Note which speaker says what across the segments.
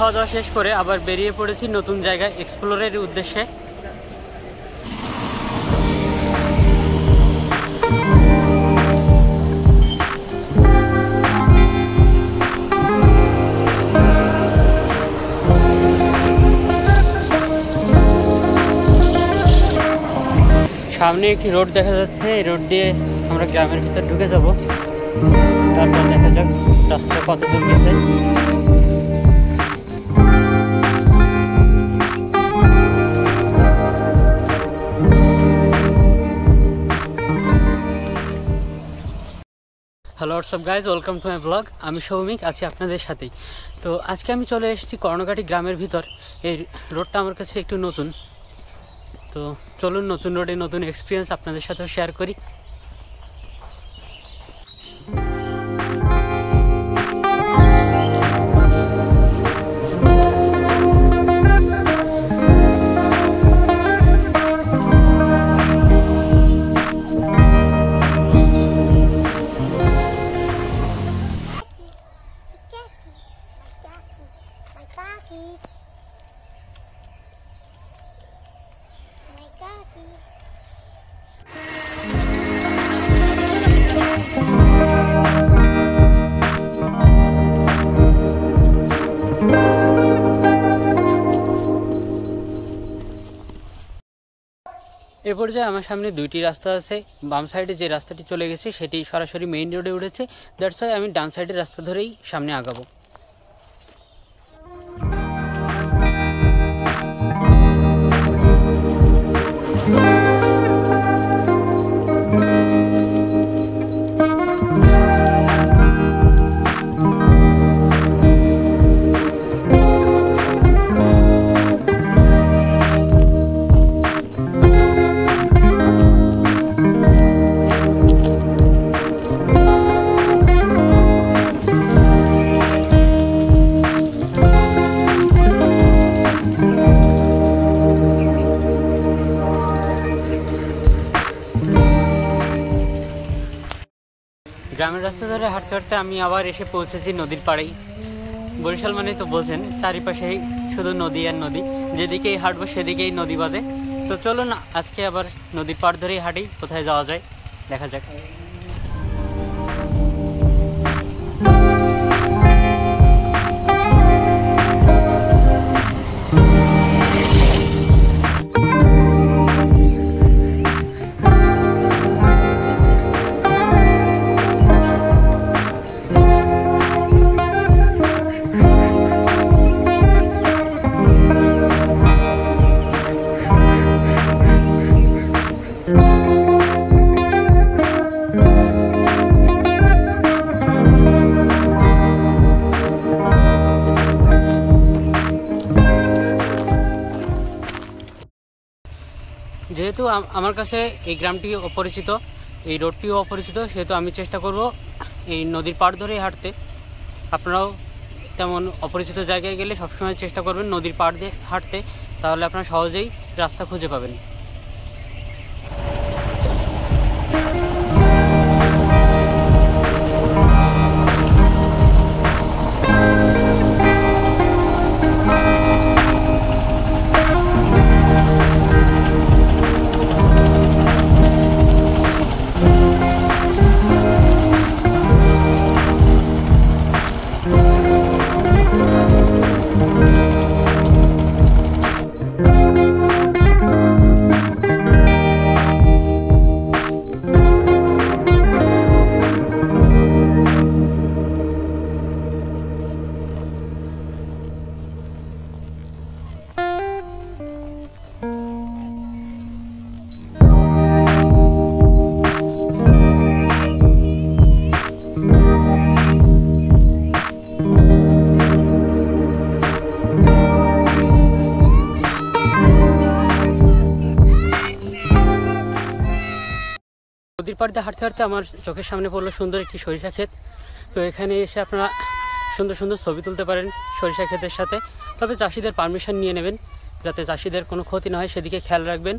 Speaker 1: খাওয়া দাওয়া শেষ করে আবার বেরিয়ে পড়েছি নতুন জায়গায় এক্সপ্লোরের উদ্দেশ্যে। সামনে একটি রোড দেখা যাচ্ছে, এই রোড দিয়ে আমরা গ্রামের ভিতর ঢুকে যাব। তারপর দেখা যাক রাস্তাটা কত দূর গেছে। Hello WhatsApp guys, welcome to my blog. আমি সৌমিক আছি আপনাদের সাথেই। তো আজকে আমি চলে এসেছি কর্ণকাটি গ্রামের ভিতর। এই রোডটা আমার কাছে একটু নতুন, তো চলুন নতুন রোডে নতুন এক্সপিরিয়েন্স আপনাদের সাথেও শেয়ার করি। এ পর্যায়ে আমার সামনে দুইটি রাস্তা আছে। বাম সাইডে যে রাস্তাটি চলে গেছে সেটি সরাসরি মেইন রোডে উঠেছে, দ্যাটস ওয়াই আমি ডান সাইডের রাস্তা ধরেই সামনে আগাবো। গ্রামের রাস্তা ধরে হাঁটতে হাঁটতে আমি আবার এসে পৌঁছেছি নদীর পাড়েই। বরিশাল মানে তো বলছেন চারিপাশেই শুধু নদী আর নদী, যেদিকেই হাঁটবো সেদিকেই নদী বাঁধে। তো চলুন আজকে আবার নদীর পাড় ধরেই হাঁটি, কোথায় যাওয়া যায় দেখা যাক। যেহেতু আমার কাছে এই গ্রামটি অপরিচিত, এই রোডটিও অপরিচিত, সেহেতু আমি চেষ্টা করব এই নদীর পাড় ধরেই হাঁটতে। আপনারাও তেমন অপরিচিত জায়গায় গেলে সবসময় চেষ্টা করবেন নদীর পাড় দিয়ে হাঁটতে, তাহলে আপনারা সহজেই রাস্তা খুঁজে পাবেন। নদীর পাড় দিয়ে হাঁটতে হাঁটতে আমার চোখের সামনে পড়লো সুন্দর একটি সরিষা ক্ষেত। তো এখানে এসে আপনারা সুন্দর সুন্দর ছবি তুলতে পারেন সরিষা ক্ষেতের সাথে, তবে চাষিদের পারমিশন নিয়ে নেবেন যাতে চাষিদের কোনো ক্ষতি না হয়, সেদিকে খেয়াল রাখবেন।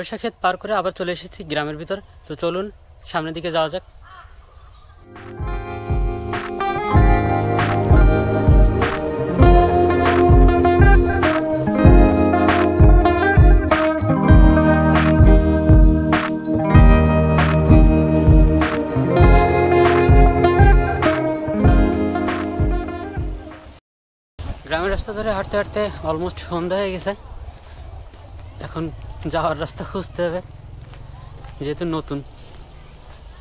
Speaker 1: সরিষা ক্ষেত পার করে আবার চলে এসেছি গ্রামের ভিতর। তো চলুন সামনের দিকে যাওয়া যাক। গ্রামের রাস্তা ধরে হাঁটতে হাঁটতে অলমোস্ট সন্ধ্যা হয়ে গেছে। এখন যাওয়ার রাস্তা খুঁজতে হবে, যেহেতু নতুন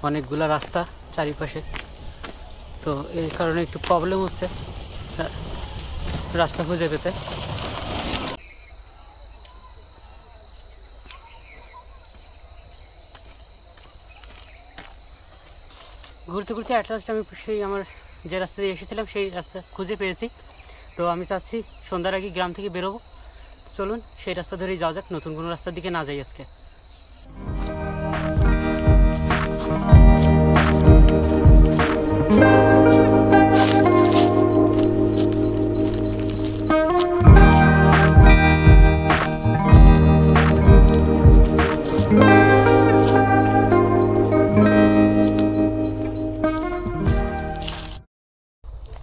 Speaker 1: অনেকগুলা রাস্তা চারিপাশে, তো এই কারণে একটু প্রবলেম হচ্ছে রাস্তা খুঁজে পেতে। ঘুরতে ঘুরতে অ্যাট লাস্ট আমি সেই আমার যে রাস্তা দিয়ে এসেছিলাম সেই রাস্তা খুঁজে পেয়েছি। তো আমি চাচ্ছি সন্ধ্যার আগে গ্রাম থেকে বেরোবো। চলুন সেই রাস্তা ধরেই যাওয়া যাক, নতুন কোনো রাস্তার দিকে না যাই আজকে।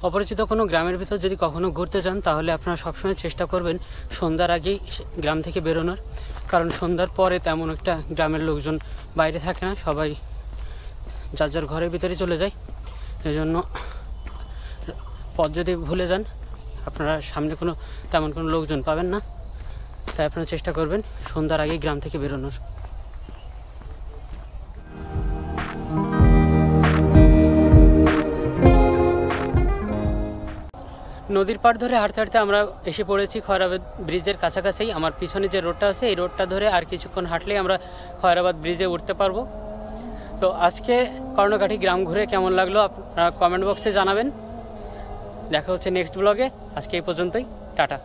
Speaker 1: অপরিচিত কোনো গ্রামের ভিতর যদি কখনো ঘুরতে যান তাহলে আপনারা সবসময় চেষ্টা করবেন সন্ধ্যার আগেই গ্রাম থেকে বেরোনোর, কারণ সন্ধ্যার পরে তেমন একটা গ্রামের লোকজন বাইরে থাকে না, সবাই যার যার ঘরের ভিতরে চলে যায়। এজন্য পথ যদি ভুলে যান আপনারা সামনে তেমন কোনো লোকজন পাবেন না, তাই আপনারা চেষ্টা করবেন সন্ধ্যার আগেই গ্রাম থেকে বেরোনোর। নদীর পাড় ধরে হাঁটতে হাঁটতে আমরা এসে পড়েছি খয়রাবাদ ব্রিজের কাছাকাছি। আমার পিছনে যে রোডটা আছে এই রোডটা ধরে আর কিছুক্ষণ হাঁটলেই আমরা খয়রাবাদ ব্রিজে উঠতে পারবো। তো আজকে কর্ণকাঠি গ্রাম ঘুরে কেমন লাগলো আপনারা কমেন্ট বক্সে জানাবেন। দেখা হচ্ছে নেক্সট ব্লগে। আজকে এই পর্যন্তই, টাটা।